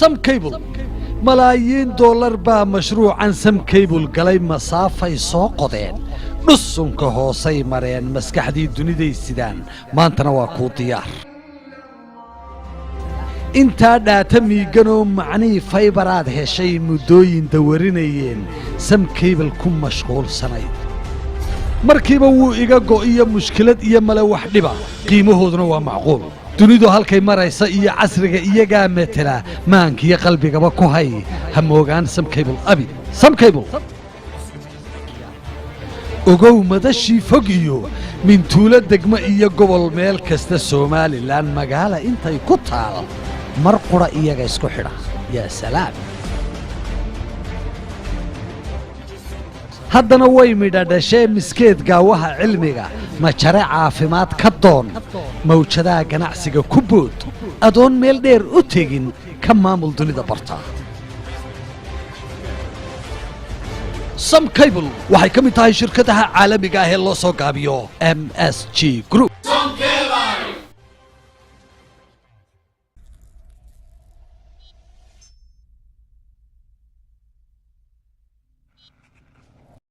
سم كيبل ملايين دولار با مشروع عن سم كيبل قلي مسافة سوقدين نصهم كهوسي مرين مسكحدي دنيدي السودان ما انتنا واكو ديار انتا داتمي قنو معني فايبراد هشي مدوين دورينيين سم كيبل كم مشغول سنايد markiiba wuu iga go'iyo mushkilad iyo mala wax dhiba qiimahooduna waa macquul dunidu halkay maraysa iyo casriga iyaga metela maankiyo qalbigaba ku hay hamoogaan Sam Cable abi Sam Cable ogow madashii fog iyo min tuulo degmo iyo gobol meel kasta Soomaaliland magaala intay ku taal mar qura iyaga isku xidha ya salaam haddana way midhadhashee miskeed gaawaha cilmiga ma jare caafimaad ka doon mawjadaha ganacsiga ku bood adoon meel dheer u tegin ka maamul dunida barta Sam Cable waxay ka mid tahay shirkadaha caalamiga ah ee loo soo gaabiyo MSG Group